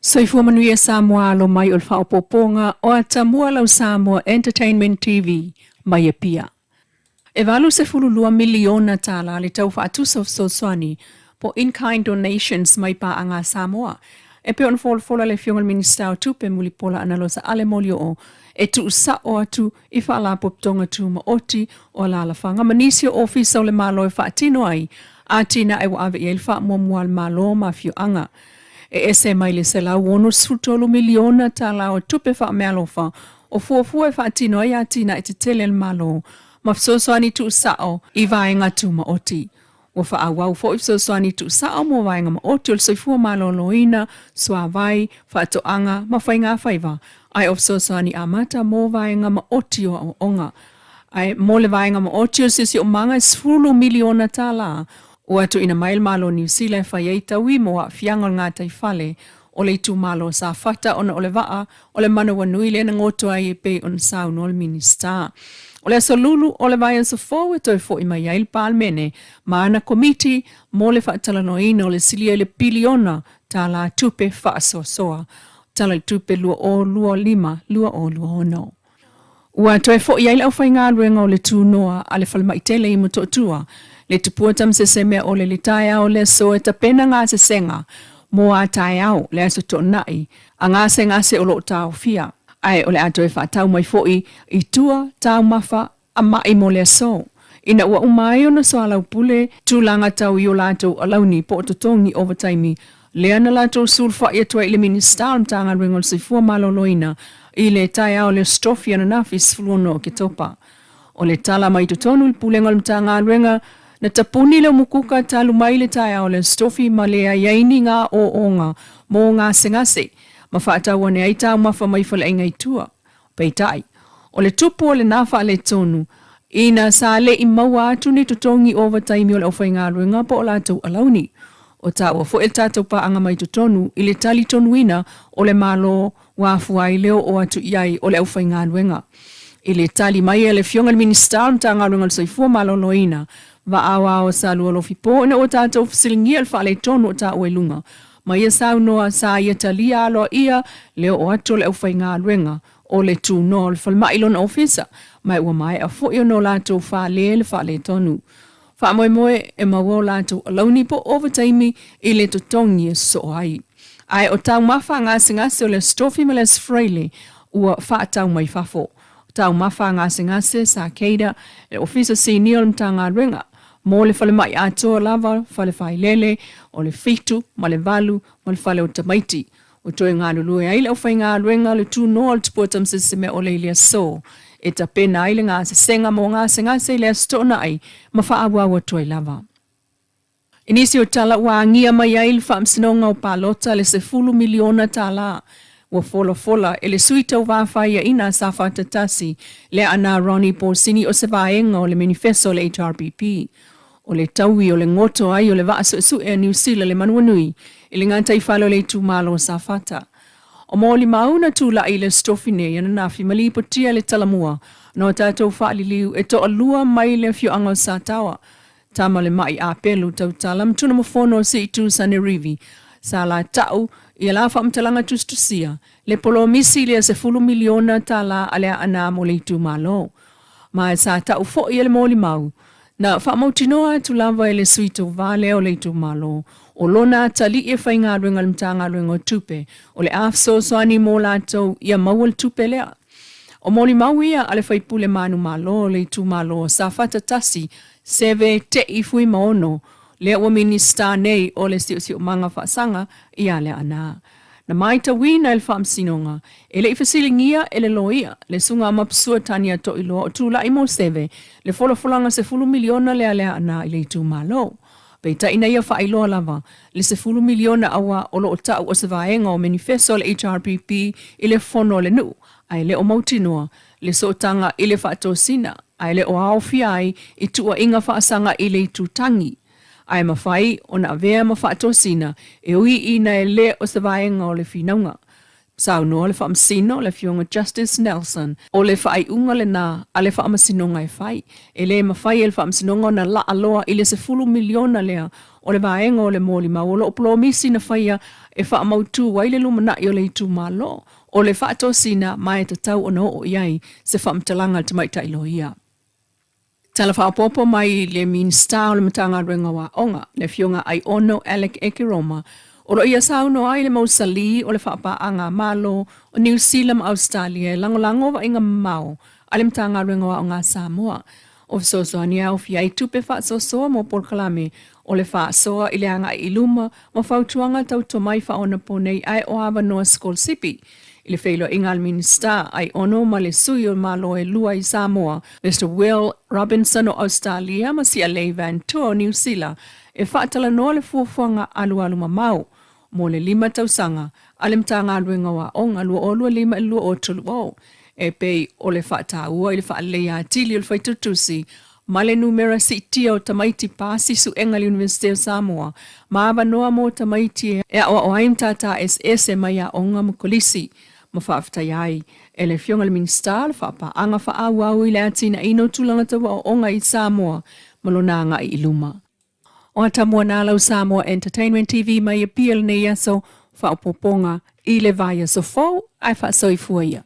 Soifua manuia Samoa lo mai ulfa opoponga o Atamua lau Samoa Entertainment TV mai e pia. E valu se fululua miliona tala le tau whaatusa of Soswani po in-kind donations mai pa anga Samoa. E pe on fola le fiongal minister tupe mulipola analosa ale molio o e tu sa o atu i whaala poptonga tu maoti o la lafanga. Manisio ofisa o le malo e whaatino ai a tina e wa ave i elfa muamual malo mafio anga. E ese mai le se la wono sutolo miliona tala o tupe wha mealofa o fuafua e whaatino ai a tina e te tele le malo mafsoswani tu sao i vaenga tu maoti. O wha awau fo ifsoswani tu sao mo vaenga maoti o le soifua malo loina swa vai whaatoanga mawhainga whaiva. Ai ofsoswani amata mo vaenga maoti o onga. Ai mo le vaenga maoti o sisi o manga sfulu miliona tala. O atu ina mail malo New Zealand whaieta wi mo a fiangol ngā taifale o le tu malo sa fata ona o le waa o le mana wanui le na ngoto ai e pe on sao no le minister. O le solulu o le vayan sa fo e toi fo i mai ail palmene maana komiti mo le whaatalanoina o le silia le biliona ta la tupe whaasoasoa. Tala tupe lua o lua lima, lua o lua ono. Ua toi fo i ail au whai ngā ruenga o le tu noa a le whalmaitele i muto tua. Le tupua tam se seme o le litaya o le so e tapena ngā se senga mo a tai au le aso to nai a ngā se ngā se o lo tau fia. Ai o le ato e whaatau mai foi i tua tau mafa a mai mo le so. Ina ua umai o na so alau pule tūlanga tau i o lato alauni po o totongi overtime le ana lato sulfa i atua i le minister mtanga ringol sifua maloloina i le tai au le strofi ana nafis fuluono ke topa. O le tala mai tutonu il pulengol mtanga ringa na tapuni le mukuka talu mai le tai au le stofi malea yaini ngā o onga mo ngā sengase. Ma whaatau ane ai tau mafa mai whala inga i tua. Peitai. O le tupu o le nafa le tonu. Ina sa le i maua atu ni tutongi overtime o le ofai ngā ruenga po o lātou alauni. O tau a fo el tātou pa anga mai tutonu i le tali tonuina o le malo wafuai leo o atu iai o le ofai ngā ruenga. I le tali mai e le fionga minister ta ngā ruenga le soifua malo loina. Va awa o sa lua lofi po na o tātou fasilingia le whaale tonu o tāu e lunga. Ma ia sau noa sa ia talia aloa ia leo o ato le aufai ngā ruenga o le tū no le whalmailon ofisa. Mai ua mai a fo io no lātou whaale le whaale tonu. Wha moe moe e maua o lātou alauni po overtime i le tutongi e so ai. Ai o tau mawha ngase o le stofi ma les freile ua whaatau mai fafo. Tau mawha ngase sa keida e ofisa senior mta ngā ruenga. Mo le whale mai atoa lava, whale whai lele, o le fitu, ma le valu, ma le whale o tamaiti. O toi ngā lulue aile o whai ngā ruenga le tū noa le tupuatam se seme o le ilia so. E ta pena aile ngā se senga mo ngā se ngā se lea stona ai, ma whaawa o toi lava. Inisi o tala ua ngia mai aile whaamsinonga o palota le se fulu miliona tala. Ua fola e le suita o wawhai ina sa whatatasi le ana Ronnie Porsini o se vaenga o le manifesto le HRPP. O le taui o le ngoto ai o le vaaso su e New Zealand le manuanui i le ngantai whalo le tu malo sa fata. O mōli mauna tūla i le stofine yana nafi malipotia le talamua no tātou whaaliliu e to alua mai le fio ango sa tawa. Tama le mai a pelu tau talam tuna mafono si itu sanerivi sa la tau ia la whaamtalanga tustusia le polo misi le se fulu miliona tala alea ana mo le tu malo. Ma sa tau fo ia le mōli mau. Na whaamautinoa tu lava e le suito vale o le tu malo. O lona tali e whai ngā ruenga mtanga ruenga o tupe. O le afso soani mō lātou ia mawal tupe lea. O mōli mau ia ale whai pule manu malo le tu malo sa whatatasi seve te i fui maono. Le ua minister nei o le sio manga whaasanga ia le ana. Na maita wina el whaamsinonga, e le ifasilingia e le loia, le sunga mapsua tania to ilo o tūla i mo seve, le folanga se fulu miliona le alea ana i le tu malo. Peita ina ia whailoa lava, le se fulu miliona awa o lo o tau o se vaenga o manifesto le HRPP i le fono le nu, ai le o mautinoa, le sotanga i le whaatosina, ai le o aofiai i tua inga whaasanga i le tutangi. Ai mawhai o na avea mawhaatosina e ui ina e le o se vaenga o le whinaunga. Sauno le whaamsino le fionga Justice Nelson o le whaaiunga le nā a le whaamasinonga e whai. E le mawhai e le whaamasinonga na la aloa i le 10 miliona lea o le vaenga o le mōli mawolo o plomisi na whaia e whaamautu wai le lumana i o le itu malo o le whaatosina mai te tau ono o iai se whaamtalanga te maita ilo ia. Tala whaapopo mai le minsta o le matanga renga wa onga le fionga ai ono Alec Ekiroma o lo ia sauno ai le mausali o le whaapaanga malo o New Zealand Australia langolango wa inga mau a le matanga renga wa o ngā Samoa. O fisosoani au fiai tupe whaasosoa mo polkalame o le whaasoa i le anga i luma mo whautuanga tau tomai whaona ponei ai o awa noa school sipi. I le whailo inga minsta ai ono ma le sui o malo e lua i Samoa, Mr. Will Robinson o Australia ma si a Leivan o New Zealand e whaatala noa le fuafuanga alu mamau. Mo le 5 tausanga, a le mtanga aluenga wa onga lua o lua 5 e lua o tulu o. E pei o le whaataua i le whaalea atili o le whaitutusi, ma le numera si tia o tamaiti pasi su enga le University of Samoa, ma ava noa mo tamaiti e o aim tata SS e mai a onga mukolisi. Ma whaaftai ai, e le fionga le minsta le whaapa anga whaau i le atina ino tulanga tawa o onga i Samoa, malonanga i luma. O Atamua nā lau Samoa Entertainment TV mai e pia le nei aso whaapoponga i le vai aso fau ai whaasoifua ia.